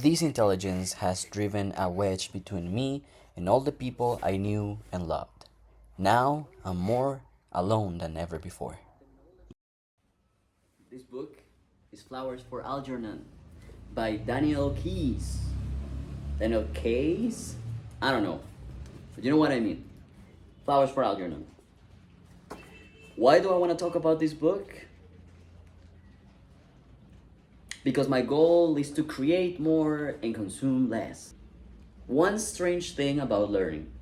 This intelligence has driven a wedge between me and all the people I knew and loved. Now I'm more alone than ever before. This book is Flowers for Algernon by Daniel Keyes. Daniel Keyes? I don't know. But you know what I mean. Flowers for Algernon. Why do I want to talk about this book? Because my goal is to create more and consume less. One strange thing about learning.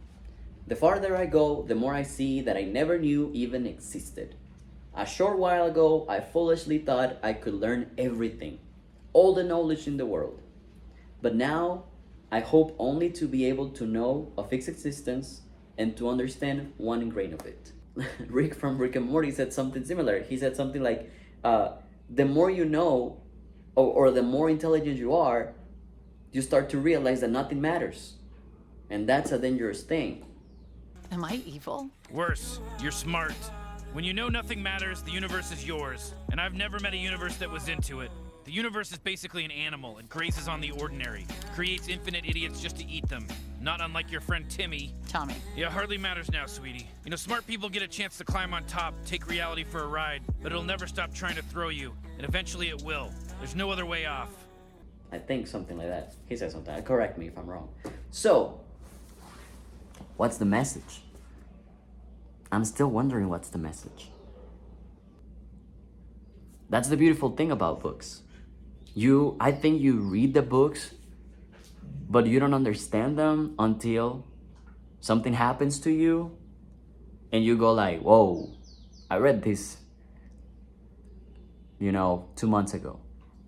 The farther I go, the more I see that I never knew even existed. A short while ago, I foolishly thought I could learn everything, all the knowledge in the world. But now, I hope only to be able to know of its existence and to understand one grain of it. Rick from Rick and Morty said something similar. He said something like, the more you know, or the more intelligent you are, you start to realize that nothing matters. And that's a dangerous thing. Am I evil? Worse, you're smart. When you know nothing matters, the universe is yours. And I've never met a universe that was into it. The universe is basically an animal and grazes on the ordinary. Creates infinite idiots just to eat them. Not unlike your friend Timmy. Tommy. Yeah, hardly matters now, sweetie. You know, smart people get a chance to climb on top, take reality for a ride, but it'll never stop trying to throw you. And eventually it will. There's no other way off. I think something like that. He said something. Correct me if I'm wrong. So, what's the message? I'm still wondering what's the message. That's the beautiful thing about books. I think you read the books, but you don't understand them until something happens to you and you go like, whoa, I read this, 2 months ago.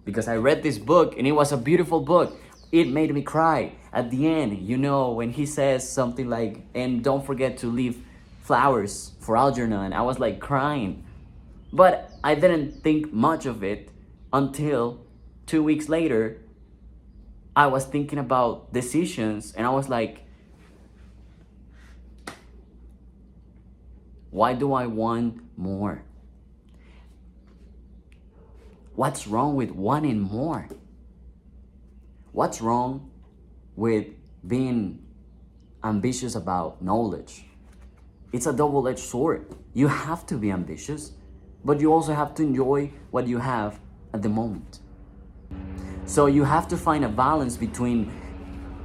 Because I read this book and it was a beautiful book. It made me cry. At the end, when he says something like, and don't forget to leave flowers for Algernon, I was like crying. But I didn't think much of it until 2 weeks later, I was thinking about decisions and I was like, why do I want more? What's wrong with wanting more? What's wrong with being ambitious about knowledge? It's a double-edged sword. You have to be ambitious, but you also have to enjoy what you have at the moment. So you have to find a balance between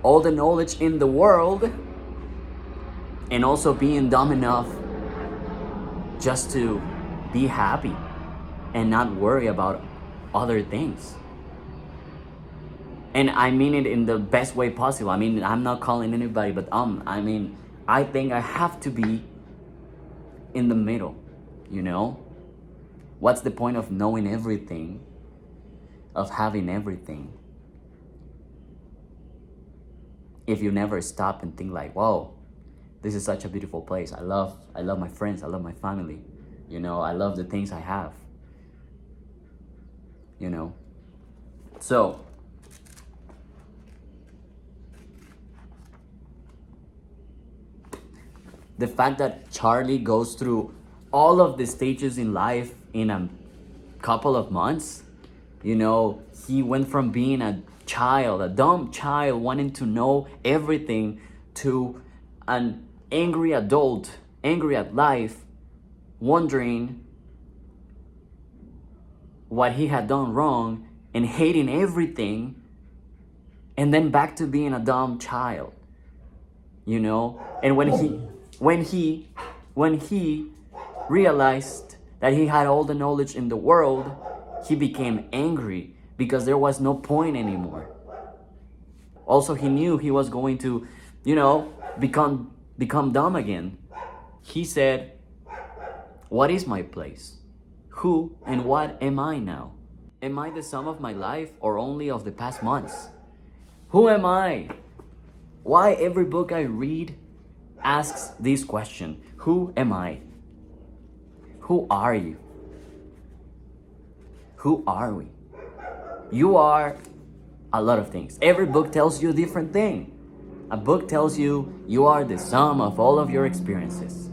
all the knowledge in the world and also being dumb enough just to be happy and not worry about other things. And I mean it in the best way possible. I mean, I'm not calling anybody, but I think I have to be in the middle, What's the point of knowing everything, of having everything, if you never stop and think like, whoa, this is such a beautiful place. I love my friends, I love my family, I love the things I have, So, the fact that Charlie goes through all of the stages in life in a couple of months, he went from being a dumb child wanting to know everything, to an angry adult, angry at life, wondering what he had done wrong and hating everything, and then back to being a dumb child, and when he realized that he had all the knowledge in the world, he became angry because there was no point anymore. Also, he knew he was going to, become dumb again. He said, what is my place? Who and what am I now? Am I the sum of my life or only of the past months? Who am I? Why every book I read asks this question: who am I? Who are you? Who are we? You are a lot of things. Every book tells you a different thing. A book tells you you are the sum of all of your experiences.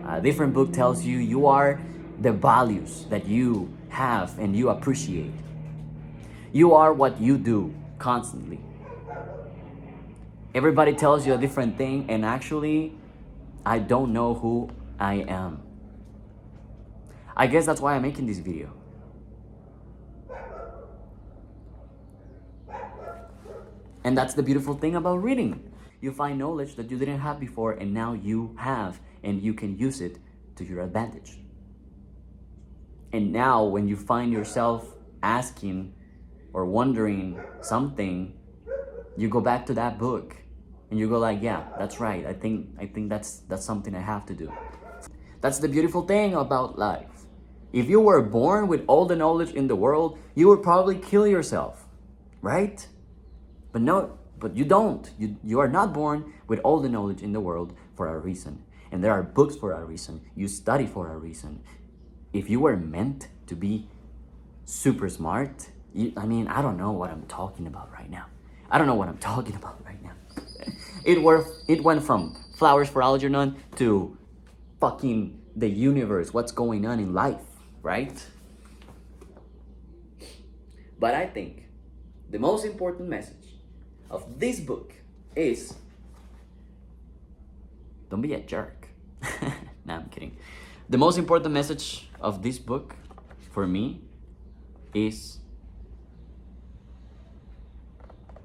A different book tells you you are the values that you have and you appreciate. You are what you do constantly. Everybody tells you a different thing, and actually, I don't know who I am. I guess that's why I'm making this video. And that's the beautiful thing about reading. You find knowledge that you didn't have before, and now you have, and you can use it to your advantage. And now when you find yourself asking or wondering something, you go back to that book and you go like, yeah, that's right. I think that's something I have to do. That's the beautiful thing about life. If you were born with all the knowledge in the world, you would probably kill yourself, right? But no, but you don't. You are not born with all the knowledge in the world for a reason. And there are books for a reason. You study for a reason. If you were meant to be super smart, I don't know what I'm talking about right now. I don't know what I'm talking about right now. It went from flowers for Algernon to fucking the universe, what's going on in life, right? But I think the most important message of this book is don't be a jerk. Nah, I'm kidding. The most important message of this book for me is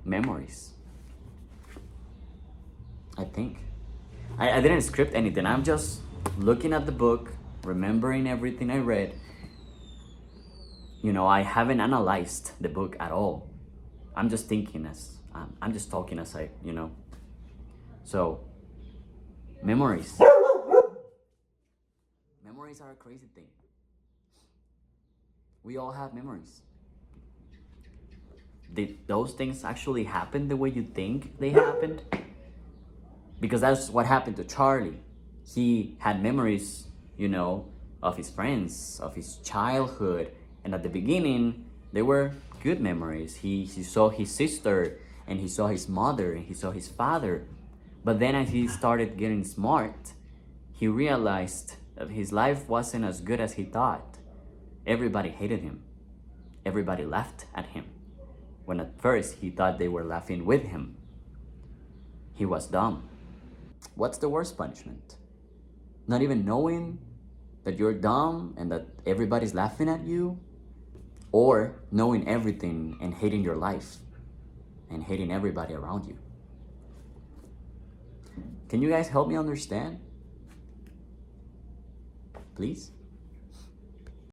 memories. I think. I didn't script anything. I'm just looking at the book, remembering everything I read. You know, I haven't analyzed the book at all. I'm just thinking I'm just talking as I, So, memories. Memories are a crazy thing. We all have memories. Did those things actually happen the way you think they happened? Because that's what happened to Charlie. He had memories, of his friends, of his childhood. And at the beginning, they were good memories. He saw his sister, and he saw his mother, and he saw his father. But then as he started getting smart, he realized that his life wasn't as good as he thought. Everybody hated him. Everybody laughed at him. When at first he thought they were laughing with him. He was dumb. What's the worst punishment? Not even knowing that you're dumb and that everybody's laughing at you? Or knowing everything and hating your life and hating everybody around you? Can you guys help me understand? Please?